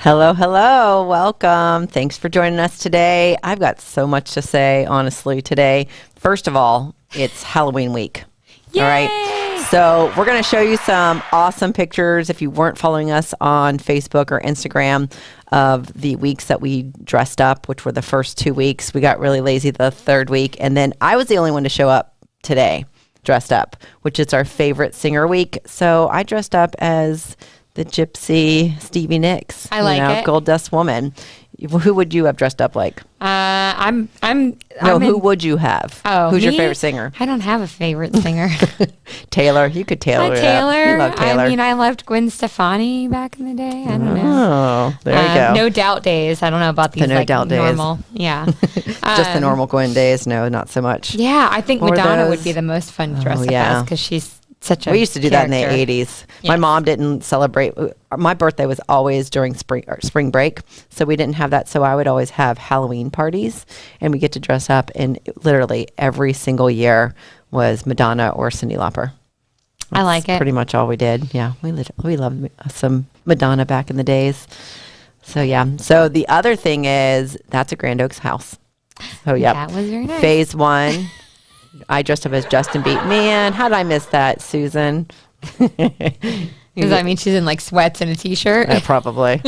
Hello, hello. Welcome. Thanks for joining us today. I've got so much to say, honestly, today. First of all, it's Halloween week. Yay! All right. So we're going to show you some awesome pictures if you weren't following us on Facebook or Instagram of the weeks that we dressed up, which were the first 2 weeks. We got really lazy the third week. And then I was the only one to show up today dressed up, which is our favorite singer week. So I dressed up as the gypsy Stevie Nicks. I like it. Gold Dust Woman. Who would you have dressed up like? Who would you have? Oh, who's me? your favorite singer? I don't have a favorite singer. Taylor. You could Taylor it up. Taylor. You love Taylor. I mean, I loved Gwen Stefani back in the day. I don't know. Oh, there you go. No Doubt days. I don't know about these The No Doubt days. normal. Yeah. Just the normal Gwen days. No, not so much. Yeah, I think What were Madonna those? would be the most fun to dress up yeah. as because she's such a We used to do that in the 80s. My Yes. mom didn't celebrate. My birthday was always during spring break, so we didn't have that. So I would always have Halloween parties, and we get to dress up. And literally every single year was Madonna or Cyndi Lauper. I like it. Pretty much all we did. Yeah, we loved some Madonna back in the days. So yeah. So the other thing is that's a Grand Oaks house. So yeah, That was very nice. Phase 1. I dressed up as Justin Bieber. Man, how did I miss that, Susan? Because I mean, she's in like sweats and a t-shirt. Probably.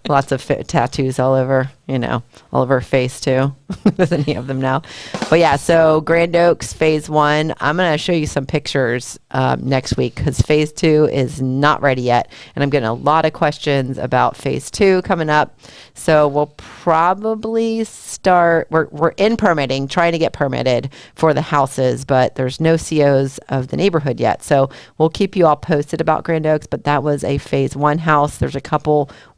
Lots of tattoos all over, all over her face too. Doesn't he have them now? But yeah, so Grand Oaks Phase 1. I'm going to show you some pictures next week because Phase 2 is not ready yet. And I'm getting a lot of questions about Phase 2 coming up. So we'll probably start, we're in permitting, trying to get permitted for the houses, but there's no COs of the neighborhood yet. So we'll keep you all posted about Grand Oaks, but that was a Phase 1 house. There's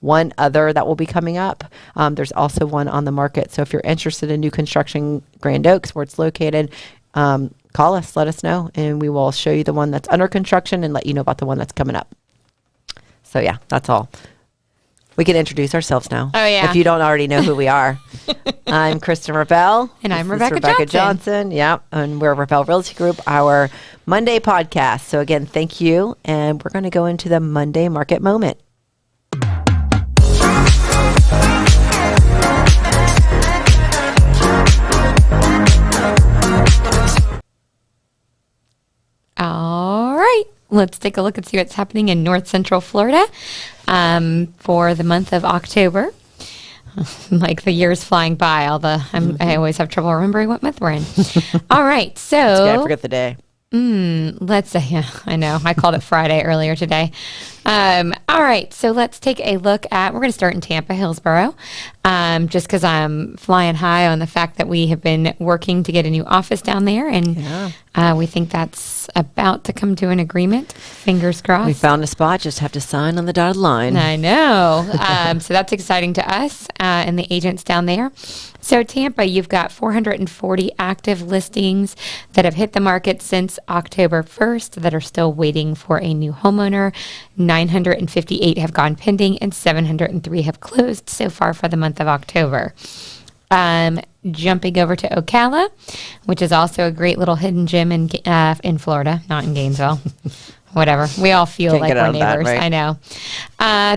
one other that will be coming up. There's also one on the market. So if you're interested in new construction, Grand Oaks, where it's located, call us, let us know, and we will show you the one that's under construction and let you know about the one that's coming up. So yeah, that's all. We can introduce ourselves now. Oh, yeah. If you don't already know who we are. I'm Kristen Rabell. And I'm This is Rebecca Johnson. Yeah, and we're Rabell Realty Group, our Monday podcast. So again, thank you, and we're going to go into the Monday market moment. All right, let's take a look and see what's happening in North Central Florida for the month of October. Like the years flying by, I always have trouble remembering what month we're in. All right, so I forget the day. let's say, yeah, I know. I called it Friday earlier today. All right, so let's take a look at, we're going to start in Tampa Hillsborough, just because I'm flying high on the fact that we have been working to get a new office down there, and we think that's about to come to an agreement. Fingers crossed. We found a spot, just have to sign on the dotted line. I know. So that's exciting to us and the agents down there. So Tampa, you've got 440 active listings that have hit the market since October 1st that are still waiting for a new homeowner. 958 have gone pending and 703 have closed so far for the month of October. Jumping over to Ocala, which is also a great little hidden gem in Florida, not in Gainesville. Whatever. We all feel Can't like get out we're of that, neighbors. right? I know.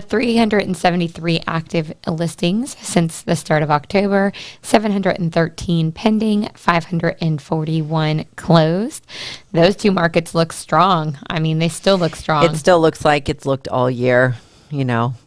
373 active listings since the start of October, 713 pending, 541 closed. Those two markets look strong. I mean, they still look strong. It still looks like it's looked all year,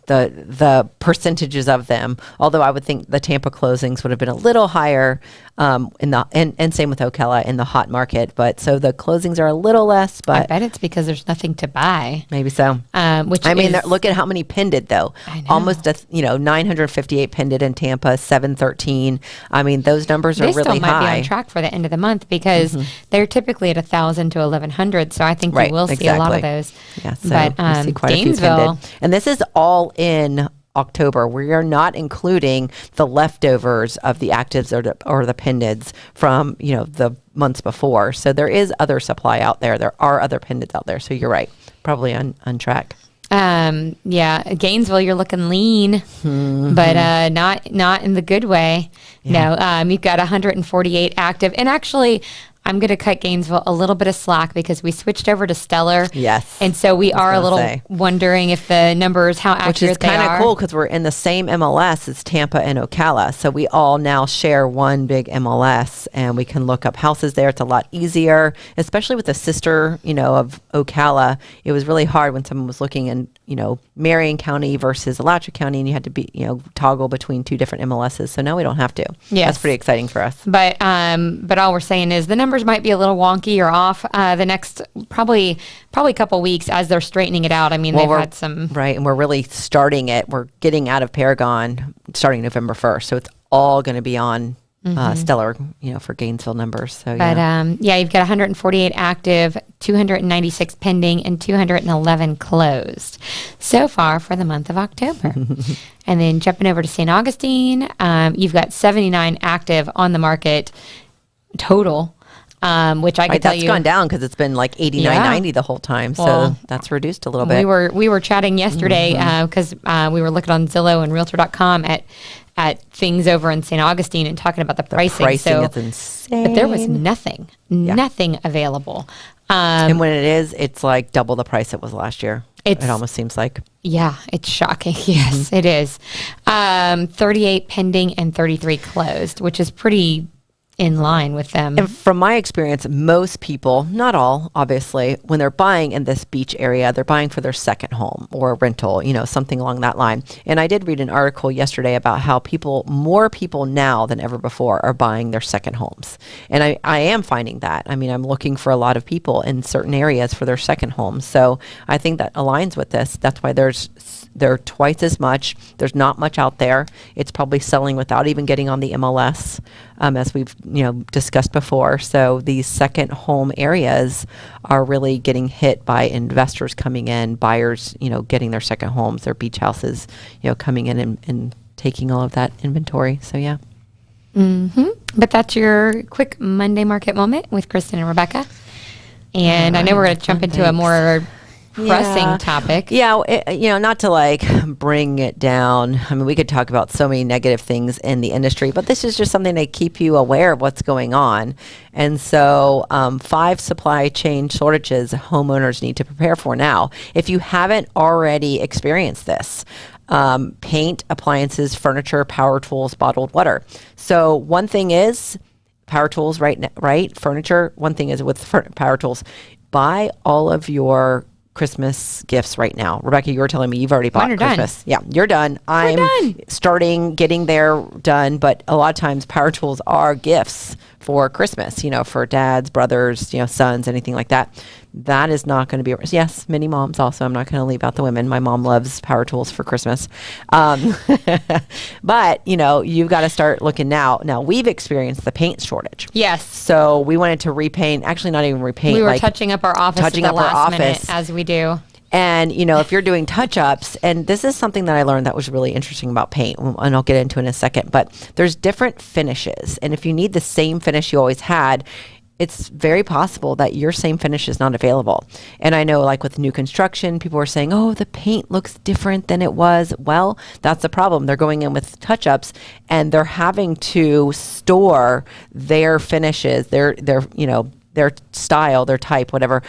the percentages of them. Although I would think the Tampa closings would have been a little higher and same with Ocala in the hot market. But so the closings are a little less, I but bet it's because there's nothing to buy. maybe so. Look at how many pended though. I know. Almost 958 pended in Tampa, 713. I mean, those numbers are They really still might be high. on track for the end of the month because they're typically at 1,000 to 1,100. So I think Right, you will see a lot of exactly. those. Yeah, so But we see quite a few Gainesville, pended. And this is all in October. We are not including the leftovers of the actives or the pendeds from, the months before. So there is other supply out there. There are other pendeds out there. So you're right. Probably on track. Gainesville, you're looking lean, but not in the good way. Yeah. No, you've got 148 active, and actually, I'm going to cut Gainesville a little bit of slack because we switched over to Stellar. Yes. And so we are a little wondering if the numbers, how accurate they are. Which is kind of cool because we're in the same MLS as Tampa and Ocala. So we all now share one big MLS and we can look up houses there. It's a lot easier, especially with the sister, of Ocala. It was really hard when someone was looking in, Marion County versus Alachua County, and you had to be, toggle between two different MLSs. So now we don't have to. Yes. That's pretty exciting for us. But all we're saying is the numbers might be a little wonky or off the next probably a couple weeks as they're straightening it out. I mean, they've had some. Right. And we're really starting it. We're getting out of Paragon starting November 1st. So it's all going to be on Stellar, for Gainesville numbers. So, but you've got 148 active, 296 pending, and 211 closed so far for the month of October. And then jumping over to St. Augustine, you've got 79 active on the market total. Which I could tell you that's gone down because it's been like 89, 90 the whole time. So that's reduced a little bit. We were chatting yesterday because we were looking on Zillow and Realtor.com at things over in St. Augustine and talking about the pricing. Pricing is insane. But there was nothing available. And when it is, it's like double the price it was last year. It almost seems like. Yeah, it's shocking. Yes, it is. 38 pending and 33 closed, which is pretty in line with them. And from my experience, most people, not all, obviously, when they're buying in this beach area, they're buying for their second home or a rental, something along that line. And I did read an article yesterday about how more people now than ever before are buying their second homes. And I am finding that. I mean, I'm looking for a lot of people in certain areas for their second homes. So I think that aligns with this. That's why they're twice as much. There's not much out there. It's probably selling without even getting on the MLS, as we've discussed before. So these second home areas are really getting hit by investors coming in, buyers, getting their second homes, their beach houses, coming in and taking all of that inventory. So yeah. But that's your quick Monday market moment with Kristen and Rebecca. And I know we're going to jump into a more pressing topic. Yeah, not to bring it down. I mean, we could talk about so many negative things in the industry, but this is just something to keep you aware of what's going on. And so 5 supply chain shortages homeowners need to prepare for now. If you haven't already experienced this, paint, appliances, furniture, power tools, bottled water. So one thing is power tools, right? Furniture. One thing is with power tools, buy all of your Christmas gifts right now. Rebecca, you were telling me you've already bought Christmas. Done. Yeah, you're done. I'm starting getting there done, but a lot of times power tools are gifts for Christmas, for dads, brothers, sons, anything like that. That is not going to be, yes, many moms also. I'm not going to leave out the women. My mom loves power tools for Christmas. But, you've got to start looking now. Now, we've experienced the paint shortage. Yes. So we wanted to repaint, actually not even repaint. We were touching up our office at the last minute, as we do. And, if you're doing touch-ups, and this is something that I learned that was really interesting about paint, and I'll get into it in a second, but there's different finishes. And if you need the same finish you always had, it's very possible that your same finish is not available. And I know with new construction, people are saying, oh, the paint looks different than it was. Well, that's the problem. They're going in with touch-ups and they're having to store their finishes, their style, their type, whatever,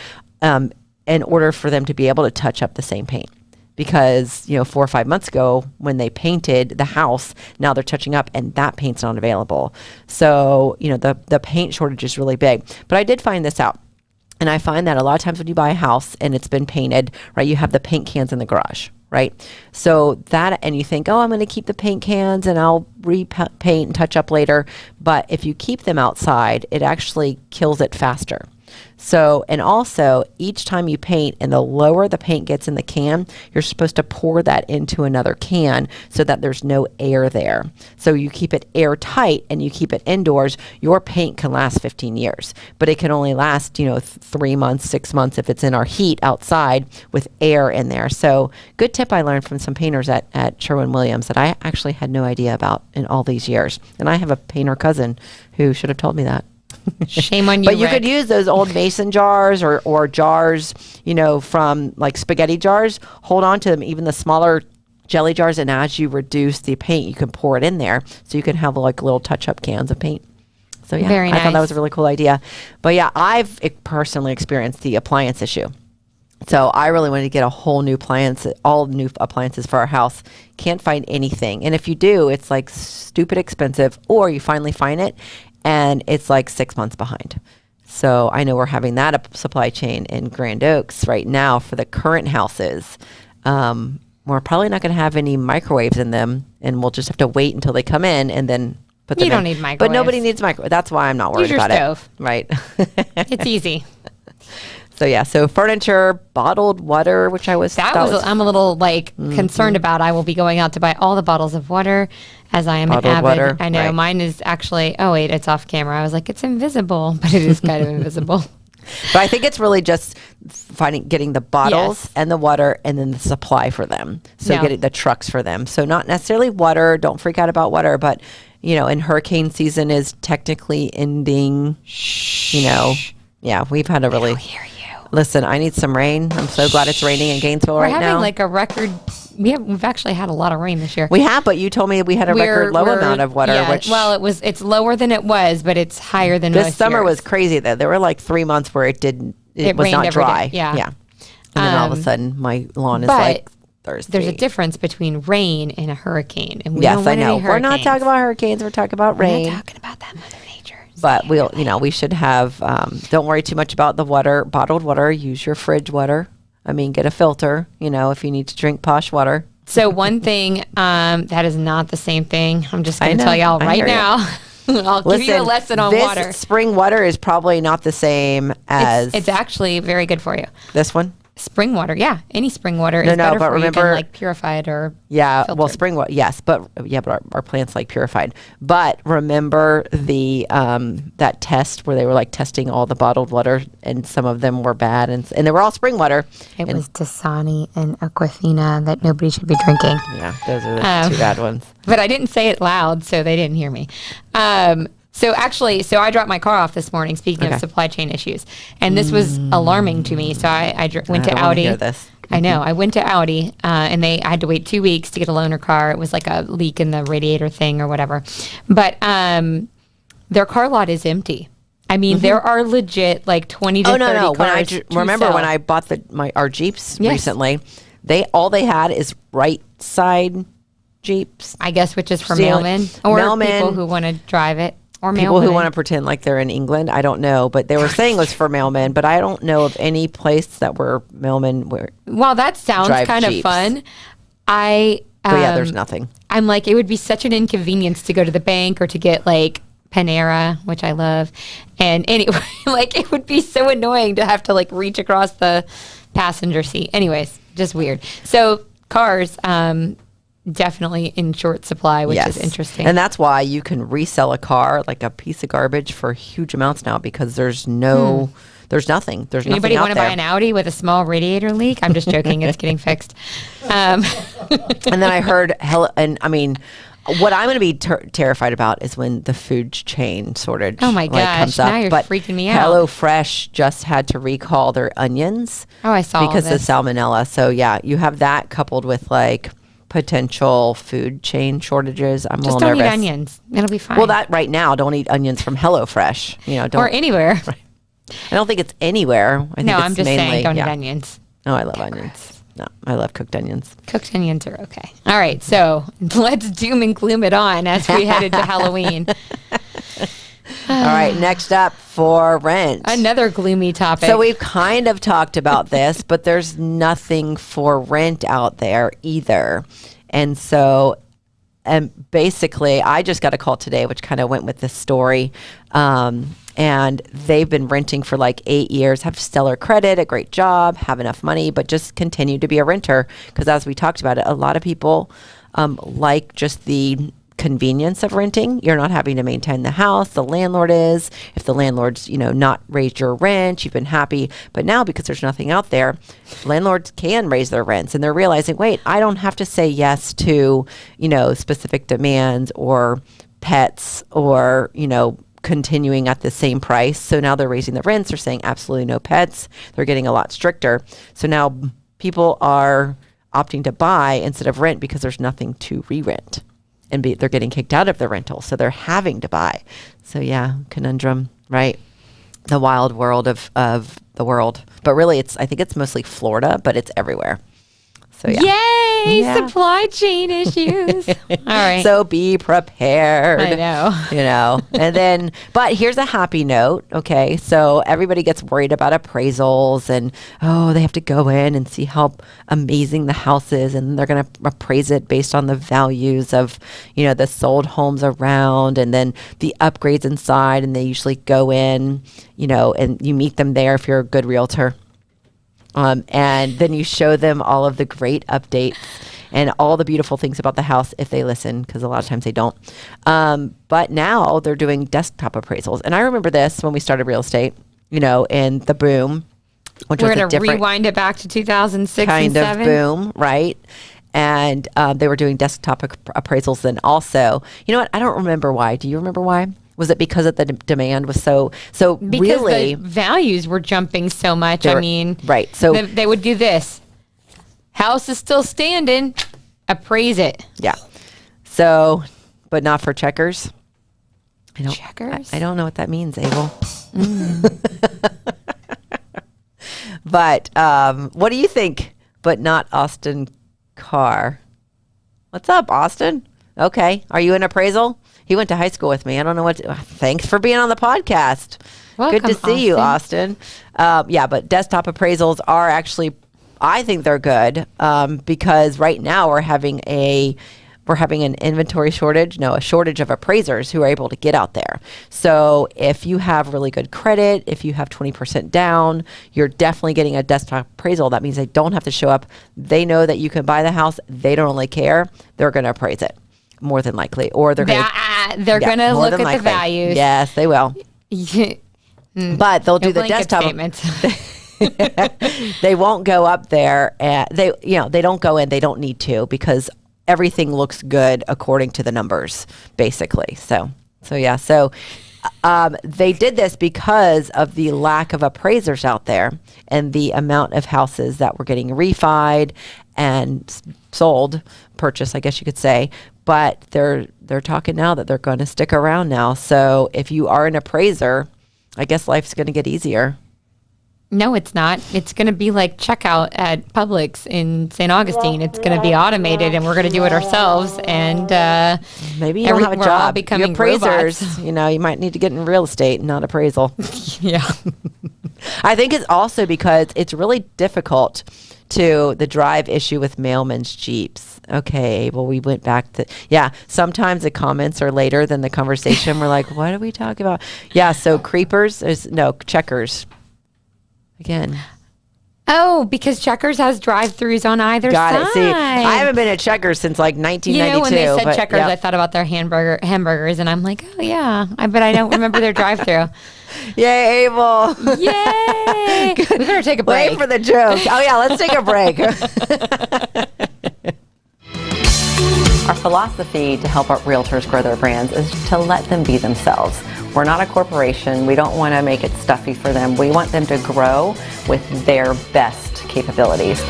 in order for them to be able to touch up the same paint. Because, 4 or 5 months ago when they painted the house, now they're touching up and that paint's not available. So, the paint shortage is really big. But I did find this out. And I find that a lot of times when you buy a house and it's been painted, right, you have the paint cans in the garage, right? So and you think, oh, I'm going to keep the paint cans and I'll repaint and touch up later. But if you keep them outside, it actually kills it faster. So, and also each time you paint and the lower the paint gets in the can, you're supposed to pour that into another can so that there's no air there. So you keep it airtight and you keep it indoors, your paint can last 15 years, but it can only last, 3 months, 6 months if it's in our heat outside with air in there. So good tip I learned from some painters at Sherwin-Williams that I actually had no idea about in all these years. And I have a painter cousin who should have told me that. Shame on you, But you Rick. could use those old mason jars or jars, from spaghetti jars. Hold on to them, even the smaller jelly jars. And as you reduce the paint, you can pour it in there. So you can have little touch-up cans of paint. So yeah, Very I thought that nice. was a really cool idea. But yeah, I've personally experienced the appliance issue. So I really wanted to get a whole new all new appliances for our house. Can't find anything. And if you do, it's like stupid expensive, or you finally find it and it's like 6 months behind. So I know we're having that supply chain in Grand Oaks right now for the current houses. We're probably not going to have any microwaves in them, and we'll just have to wait until they come in and then put them in. You don't need microwaves. But nobody needs microwave. That's why I'm not worried Use your about stove. it. Right. It's easy. So yeah, so furniture, bottled water, which I'm I'm a little concerned about. I will be going out to buy all the bottles of water, as I am an Bottled avid. water, I know right. mine is actually. Oh wait, it's off camera. I was like, it's invisible, but it is kind of invisible. But I think it's really just getting the bottles Yes. and the water, and then the supply for them. So No. getting the trucks for them. So not necessarily water. Don't freak out about water, but and hurricane season is technically ending. Yeah, we've had a really. Hear you. Listen, I need some rain. I'm so glad it's raining in Gainesville We're right having now. like a record. We've actually had a lot of rain this year. We have, but you told me we had a record low amount of water. Yeah, Which it's lower than it was, but it's higher than this most summer years. was crazy. Though there were like 3 months where it was rained not every day. dry. Yeah. And then all of a sudden, my lawn is but like thirsty. There's a difference between rain and a hurricane, and we Yes, don't I want know. any We're not hurricanes. talking about hurricanes. We're talking about We're rain. not talking about that, Mother Nature. But we should have. Don't worry too much about the water. Bottled water. Use your fridge water. I mean, get a filter. If you need to drink posh water. So one thing that is not the same thing. I'm just I going to know. tell y'all I right hear ya. now. I'll give you a lesson on this water. Spring water is probably not the same as It's actually very good for you. this one. Spring water, yeah, any spring water is No, better but for you remember- than like purified or Yeah, well, filtered. spring water, yes, but our plants like purified. But remember the that test where they were like testing all the bottled water, and some of them were bad, and they were all spring water. It And- was Dasani and Aquafina that nobody should be drinking. Yeah, those are the two bad ones. But I didn't say it loud, so they didn't hear me. So I dropped my car off this morning, speaking Okay. of supply chain issues. And this was alarming to me. So I went I to don't wanna Audi. hear this. I know. I went to Audi, and I had to wait 2 weeks to get a loaner car. It was like a leak in the radiator thing or whatever. But their car lot is empty. I mean, there are legit like 20 to 30 cars. When I to remember sell. when I bought our Jeeps Yes. recently, all they had is right side Jeeps. I guess, which is for Stealing- mailmen or mailmen, people who want to drive it. Or People who mailwomen. want to pretend like they're in England, I don't know, but they were saying it was for mailmen, but I don't know of any place that where mailmen were. Well, that sounds drive kind of Jeeps. fun. But yeah, there's nothing. I'm like, it would be such an inconvenience to go to the bank or to get like Panera, which I love. And anyway, like it would be so annoying to have to like reach across the passenger seat. Anyways, just weird. So cars, definitely in short supply, which is interesting. And that's why you can resell a car like a piece of garbage for huge amounts now, because there's nothing. There's Anybody nothing out want to buy there. an Audi with a small radiator leak? I'm just joking. It's getting fixed. And then I heard, what I'm going to be terrified about is when the food chain shortage. Oh my gosh, comes up. now you're But freaking me out. HelloFresh just had to recall their onions. Oh, I saw all because this. of salmonella. So yeah, you have that coupled with like potential food chain shortages. I'm Just a don't little eat nervous. onions. It'll be fine. Well, that right now, don't eat onions from HelloFresh. Don't. or anywhere. I don't think it's anywhere. I think No, it's I'm just mainly, saying don't yeah. eat onions. Oh, I love onions. No, I love cooked onions. Cooked onions are okay. All right, so let's doom and gloom it on as we head into Halloween. All right, next up for rent. Another gloomy topic. So we've kind of talked about this, but there's nothing for rent out there either. And so, basically, I just got a call today, which kind of went with this story. And they've been renting for like 8 years, have stellar credit, a great job, have enough money, but just continue to be a renter. Because as we talked about it, a lot of people like just the convenience of renting. You're not having to maintain the house. The landlord is. If the landlord's, not raised your rent, you've been happy. But now, because there's nothing out there, landlords can raise their rents, and they're realizing, wait, I don't have to say yes to, specific demands or pets or, continuing at the same price. So now they're raising the rents. They're saying absolutely no pets. They're getting a lot stricter. So now people are opting to buy instead of rent because there's nothing to re-rent. they're getting kicked out of the rental. So they're having to buy. So yeah, conundrum, right? The wild world of the world. But really I think it's mostly Florida, but it's everywhere. So yeah. Yay! Supply chain issues. All right. So be prepared. I know. You know, and then, but here's a happy note. Okay. So everybody gets worried about appraisals and, they have to go in and see how amazing the house is. And they're going to appraise it based on the values of, the sold homes around and then the upgrades inside. And they usually go in, and you meet them there if you're a good realtor. And then you show them all of the great updates and all the beautiful things about the house if they listen, because a lot of times they don't. But now they're doing desktop appraisals. And I remember this when we started real estate, in the boom. Which We're was going to rewind it back to 2006 kind and of 7. boom, right? And they were doing desktop appraisals then also. You know what? I don't remember why. Do you remember why? Was it because of the demand was so because really the values were jumping so much? Right. So they would do this. House is still standing. Appraise it. Yeah. So, but not for checkers. Checkers? I don't know what that means, Abel. But what do you think? But not Austin Carr. What's up, Austin? Okay. Are you in appraisal? He went to high school with me. I don't know what. Thanks for being on the podcast. Welcome, good to see you, Austin. Yeah, but desktop appraisals are actually, I think they're good because right now we're having an inventory shortage. No, a shortage of appraisers who are able to get out there. So if you have really good credit, if you have 20% down, you're definitely getting a desktop appraisal. That means they don't have to show up. They know that you can buy the house. They don't really care. They're going to appraise it. More than likely, or they're going to look at the values. Yes, they will. But they'll do the desktop. They won't go up there. They don't go in. They don't need to because everything looks good according to the numbers, basically. So yeah. So they did this because of the lack of appraisers out there and the amount of houses that were getting refied and purchased, I guess you could say. But they're talking now that they're going to stick around now. So if you are an appraiser, I guess life's going to get easier. No, it's not. It's going to be like checkout at Publix in St. Augustine. It's going to be automated, and we're going to do it ourselves. And maybe you don't have a job. All becoming appraisers. robots. You might need to get in real estate, not appraisal. Yeah. I think it's also because it's really difficult to the drive issue with mailman's Jeeps. Okay, well, we went back to, sometimes the comments are later than the conversation. We're like, what are we talking about? Yeah, so checkers. Again. Oh, because Checkers has drive-throughs on either side. Got it. See, I haven't been at Checkers since like 1992. When they said Checkers, I thought about their hamburgers, and I'm like, oh, yeah. But I don't remember their drive-through. Yay, Abel. Yay. We better take a break. Wait for the joke. Oh, yeah, let's take a break. Our philosophy to help our realtors grow their brands is to let them be themselves. We're not a corporation. We don't want to make it stuffy for them. We want them to grow with their best capabilities.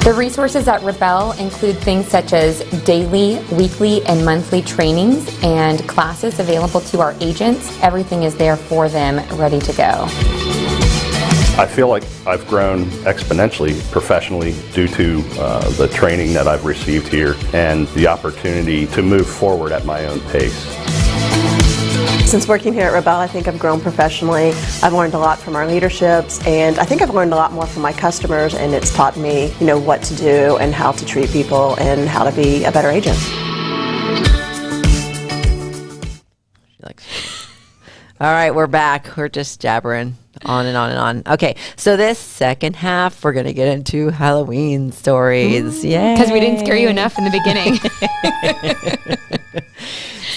The resources at Rabell include things such as daily, weekly, and monthly trainings and classes available to our agents. Everything is there for them, ready to go. I feel like I've grown exponentially professionally due to the training that I've received here and the opportunity to move forward at my own pace. Since working here at Rabell, I think I've grown professionally. I've learned a lot from our leaderships, and I think I've learned a lot more from my customers, and it's taught me, what to do and how to treat people and how to be a better agent. All right, we're back. We're just jabbering on and on and on. Okay, so this second half, we're going to get into Halloween stories. Yay. Because we didn't scare you enough in the beginning.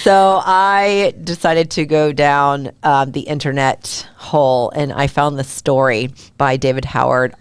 So I decided to go down the internet hole, and I found this story by David Howard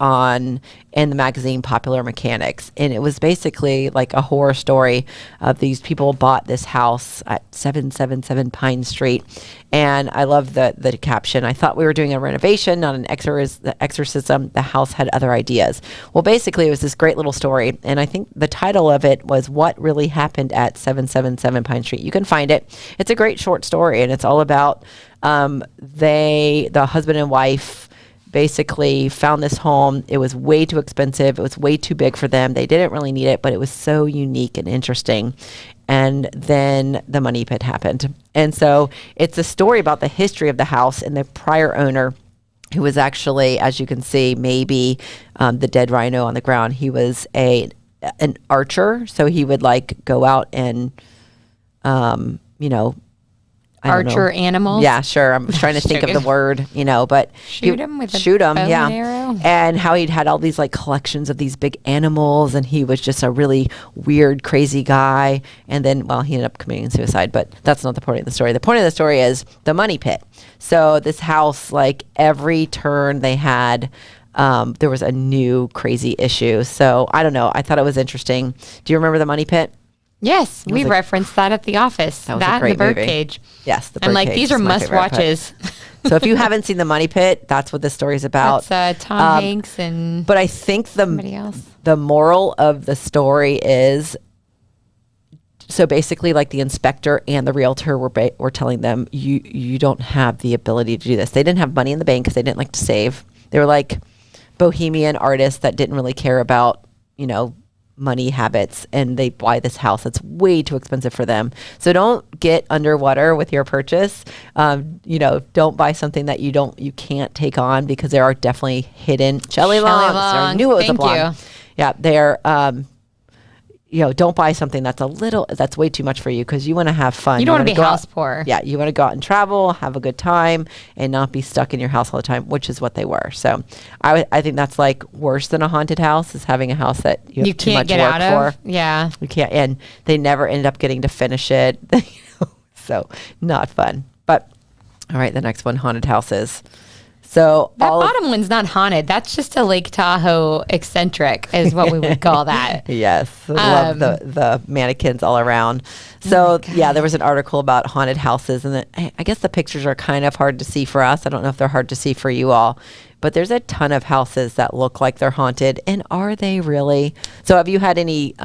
in the magazine Popular Mechanics, and it was basically like a horror story of these people bought this house at 777 Pine Street, and I love the caption. I thought we were doing a renovation, not an exorcism. The house had other ideas. Well, basically, it was this great little story, and I think the title of it was "What Really Happened at 777 Pine Street." You can find it. It's a great short story, and it's all about the husband and wife basically found this home. It was way too expensive. It was way too big for them. They didn't really need it, but it was so unique and interesting. And then the money pit happened. And so it's a story about the history of the house and the prior owner, who was actually, as you can see, maybe the dead rhino on the ground. He was an archer. So he would like go out and, Archer animals? Yeah, sure. I'm trying to think of the word, but shoot them with shoot a bow yeah. and arrow. And how he'd had all these like collections of these big animals, and he was just a really weird, crazy guy. And then, he ended up committing suicide, but that's not the point of the story. The point of the story is the money pit. So this house, like every turn they had, there was a new crazy issue. So I don't know. I thought it was interesting. Do you remember the money pit? Yes, we referenced that at the office. That was a great and the movie. Birdcage. Yes, the I'm like, Birdcage these is are my favorite must-watches. So if you haven't seen the Money Pit, that's what this story's about. That's Tom Hanks and but I think somebody else. The moral of the story is, so basically, like the inspector and the realtor were telling them, you don't have the ability to do this. They didn't have money in the bank because they didn't like to save. They were like bohemian artists that didn't really care about, money habits, and they buy this house that's way too expensive for them. So don't get underwater with your purchase. Don't buy something that you can't take on, because there are definitely hidden Shelley Long. I knew it was a blonde. Yeah, they're don't buy something that's way too much for you, because you want to have fun. You don't want to be house poor. Yeah, you want to go out and travel, have a good time, and not be stuck in your house all the time, which is what they were. So I think that's like worse than a haunted house, is having a house that you have too can't much get work out of. for. Yeah. You can't, and they never ended up getting to finish it. So not fun. But all right, the next one, haunted houses. So that bottom one's not haunted. That's just a Lake Tahoe eccentric, is what we would call that. Yes, I love the mannequins all around. So there was an article about haunted houses, and I guess the pictures are kind of hard to see for us. I don't know if they're hard to see for you all, but there's a ton of houses that look like they're haunted. And are they really? So have you had any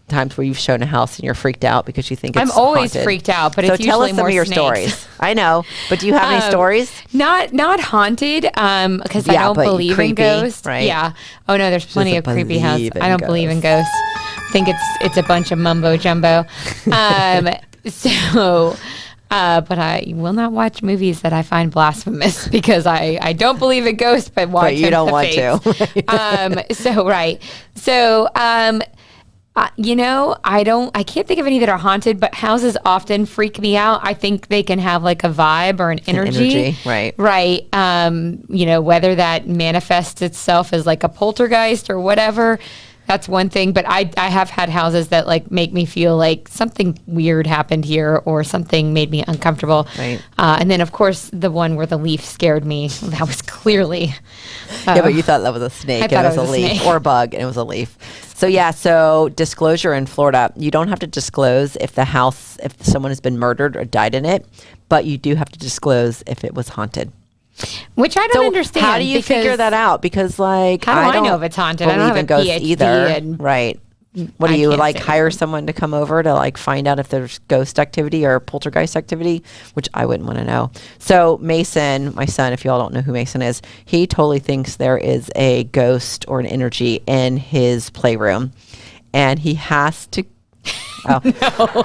times where you've shown a house and you're freaked out because you think it's I'm always haunted? freaked out, but so it's tell usually us some more of your snakes. stories. I know, but do you have any stories? Not haunted, because I don't believe in ghosts. Right? Yeah. Oh no, there's plenty of creepy houses. I don't believe in ghosts. I think it's a bunch of mumbo jumbo. But I will not watch movies that I find blasphemous, because I don't believe in ghosts, but watch. But you don't want to. I can't think of any that are haunted, but houses often freak me out. I think they can have like a vibe or an energy. Right. Right. Whether that manifests itself as like a poltergeist or whatever. That's one thing, but I have had houses that like make me feel like something weird happened here, or something made me uncomfortable. Right. And then of course the one where the leaf scared me. That was clearly. But you thought that was a snake, and it was a leaf, or a bug, and it was a leaf. So disclosure in Florida, you don't have to disclose if someone has been murdered or died in it, but you do have to disclose if it was haunted. Which I don't understand. How do you figure that out? Because how do I know if it's haunted? I don't have a ghosts PhD either. Right. What do you hire that. someone to come over to find out if there's ghost activity or poltergeist activity, which I wouldn't want to know. So Mason, my son, if you all don't know who Mason is, he totally thinks there is a ghost or an energy in his playroom, and he has to. Oh. No.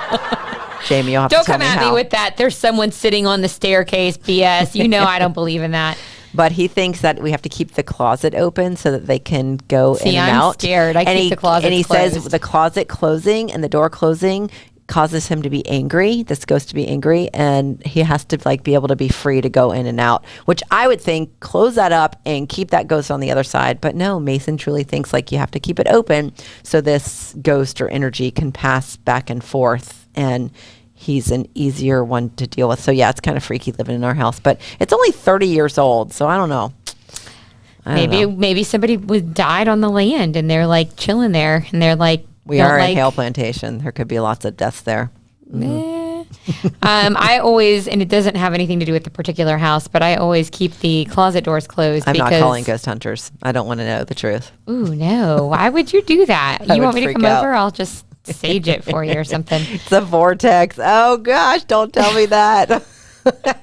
Jamie, you'll have don't to tell come at me with that. There's someone sitting on the staircase. BS. I don't believe in that. But he thinks that we have to keep the closet open so that they can go in and out. I'm scared. I keep the closet closed. And he says the closet closing and the door closing causes him to be angry. This ghost to be angry, and he has to be able to be free to go in and out. Which I would think, close that up and keep that ghost on the other side. But no, Mason truly thinks you have to keep it open so this ghost or energy can pass back and forth. And he's an easier one to deal with. So yeah, it's kind of freaky living in our house, but it's only 30 years old. So I don't know. Maybe somebody died on the land and they're like chilling there and they're like, we are a hail plantation. There could be lots of deaths there. I always, and it doesn't have anything to do with the particular house, but I always keep the closet doors closed. I'm not calling ghost hunters. I don't want to know the truth. Ooh, no. Why would you do that? You want me to come over? I'll just sage it for you or something. It's a vortex. Oh gosh, don't tell me that.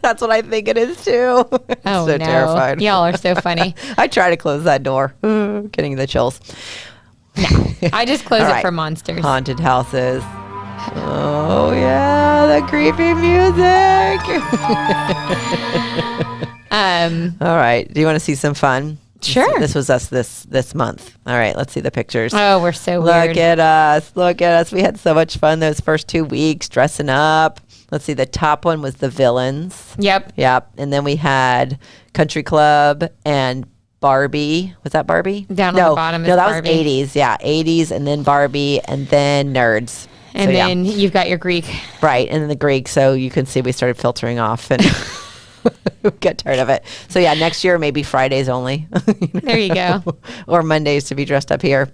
That's what I think it is too. Oh, so terrified. Y'all are so funny. I try to close that door. Getting the chills. No, I just close it for monsters. Haunted houses. Oh yeah, the creepy music. All right. Do you want to see some fun? Sure. This was us this month. All right, let's see the pictures. Oh, we're so weird. Look at us. Look at us. We had so much fun those first 2 weeks dressing up. Let's see. The top one was the villains. Yep. And then we had Country Club and Barbie. Was that Barbie? Down on the bottom is that Barbie. was 80s. Yeah, 80s, and then Barbie, and then Nerds. And then you've got your Greek. Right, and then the Greek. So you can see we started filtering off and get tired of it. So yeah, next year maybe Fridays only. There you go. Or Mondays to be dressed up here.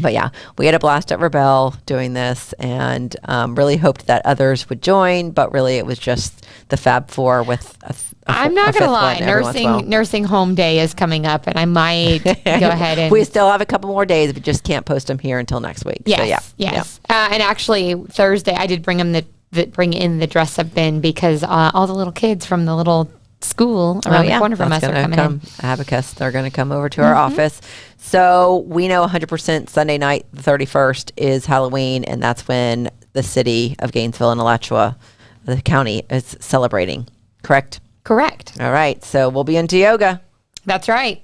But yeah, we had a blast at Rabell doing this, and really hoped that others would join. But really, it was just the Fab Four with I'm not going to lie. Nursing home day is coming up, and I might go ahead and. We still have a couple more days. We just can't post them here until next week. Yes, so yes. And actually, Thursday I did bring in the dress up bin because all the little kids from the little school around the corner from us are coming in. Abacus, they're going to come over to our office. So we know 100% Sunday night, the 31st, is Halloween, and that's when the city of Gainesville and Alachua, the county, is celebrating. Correct? Correct. All right. So we'll be into yoga. That's right.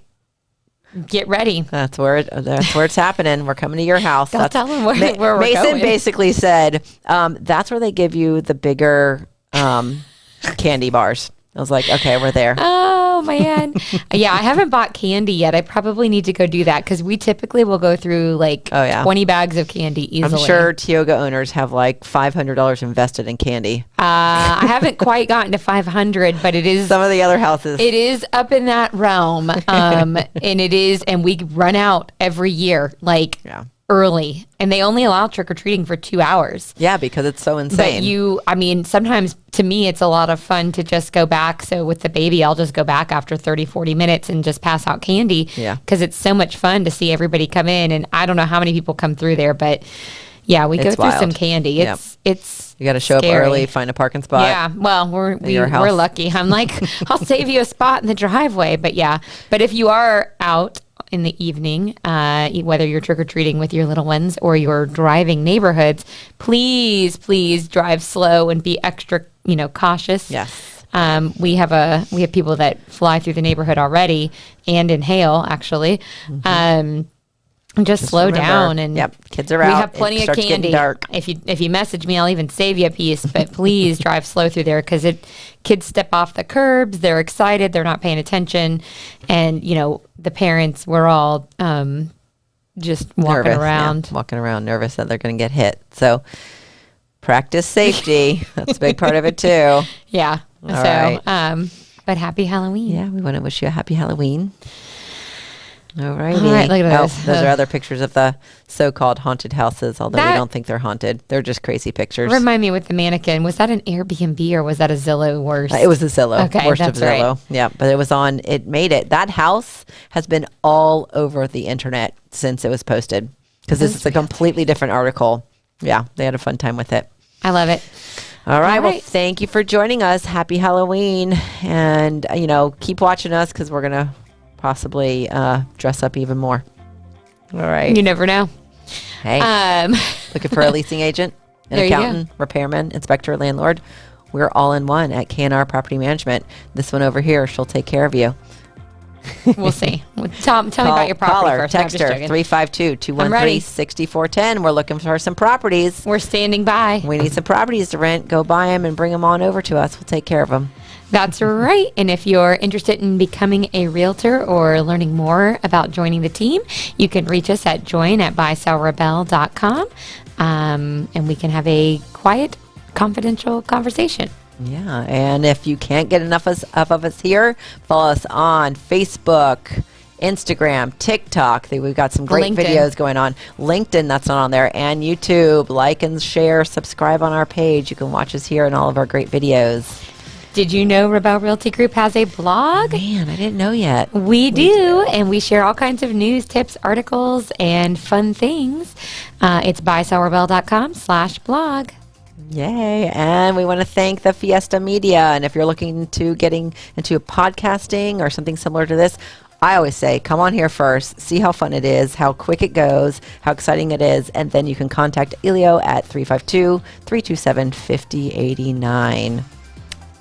Get ready. That's where it's happening. We're coming to your house. Don't tell them where we're Mason going. basically said that's where they give you the bigger candy bars. I was like, okay, we're there. Oh, man. Yeah, I haven't bought candy yet. I probably need to go do that because we typically will go through 20 bags of candy easily. I'm sure Tioga owners have like $500 invested in candy. I haven't quite gotten to 500, but it is. Some of the other houses. It is up in that realm. And we run out every year, early, and they only allow trick-or-treating for 2 hours. Yeah, because it's so insane. But sometimes to me it's a lot of fun to just go back. So with the baby, I'll just go back after 30, 40 minutes and just pass out candy. Yeah. Because it's so much fun to see everybody come in, and I don't know how many people come through there, but yeah, we go through some candy. It's you got to show up early, find a parking spot. Yeah, well, we're lucky. I'm like, I'll save you a spot in the driveway, but if you are out in the evening, whether you're trick-or-treating with your little ones or you're driving neighborhoods, please drive slow and be extra, cautious. Yes. We have people that fly through the neighborhood already and in hail, actually. Just slow remember, down, and kids are out. We have plenty of candy. Dark. If you message me, I'll even save you a piece. But please drive slow through there because kids step off the curbs. They're excited. They're not paying attention, and the parents, we're all just walking around nervous that they're going to get hit. So practice safety. That's a big part of it too. Yeah. All right. But happy Halloween. Yeah, we want to wish you a happy Halloween. All right, look at this. Those are other pictures of the so-called haunted houses, although we don't think they're haunted. They're just crazy pictures. Remind me with the mannequin. Was that an Airbnb or was that a Zillow worst? It was a Zillow. Okay, worst that's of Zillow. right. Yeah, but it made it. That house has been all over the internet since it was posted because this is a completely different article. Yeah, they had a fun time with it. I love it. All right. Well, thank you for joining us. Happy Halloween. And, keep watching us because we're going to possibly dress up even more. All right. You never know. Hey, looking for a leasing agent, an accountant, repairman, inspector, landlord. We're all in one at K&R Property Management. This one over here, she'll take care of you. We'll see. Tell me about your property first. Text her 352-213-6410. We're looking for some properties. We're standing by. We need some properties to rent. Go buy them and bring them on over to us. We'll take care of them. That's right. And if you're interested in becoming a realtor or learning more about joining the team, you can reach us at join@buysellrebell.com. And we can have a quiet confidential conversation. Yeah, and if you can't get enough of us here, follow us on Facebook, Instagram, TikTok. We've got some great LinkedIn. videos going on. LinkedIn, that's not on there, and YouTube. Like and share, subscribe on our page. You can watch us here and all of our great videos. Did you know Rabell Realty Group has a blog? Man, I didn't know yet. We do, and we share all kinds of news, tips, articles, and fun things. It's buysellrebell.com/blog. Yay. And we want to thank the Fiesta Media. And if you're looking to getting into podcasting or something similar to this, I always say, come on here first, see how fun it is, how quick it goes, how exciting it is, and then you can contact Elio at 352-327-5089.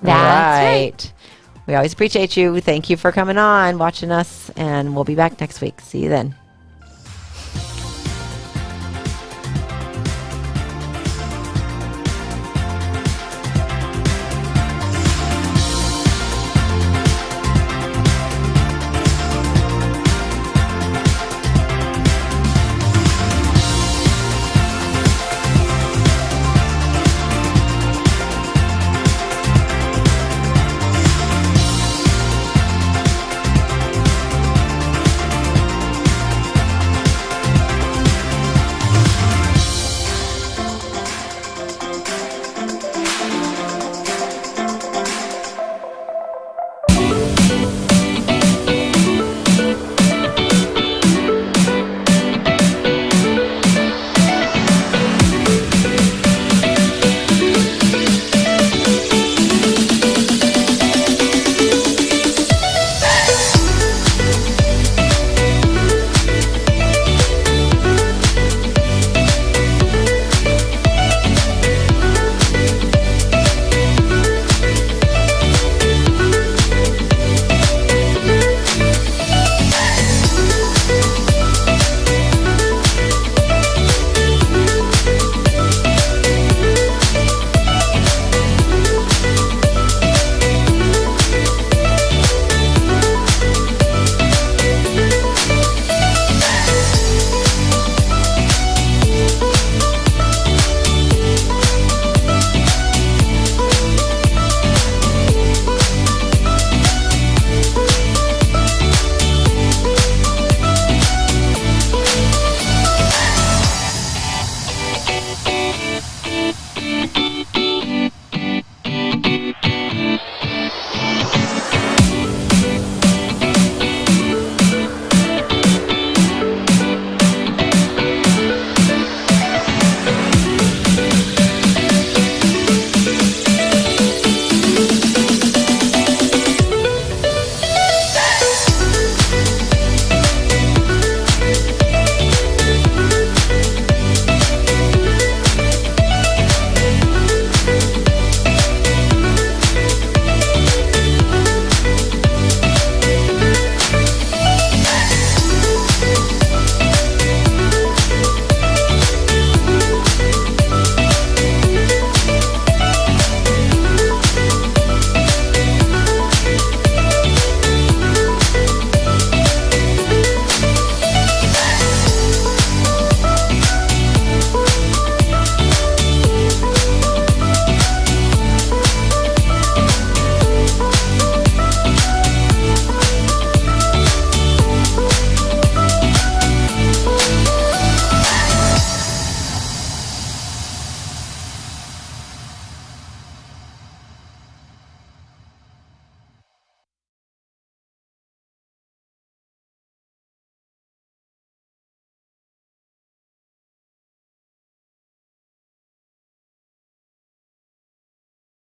That's right. We always appreciate you. Thank you for coming on, watching us, and we'll be back next week. See you then.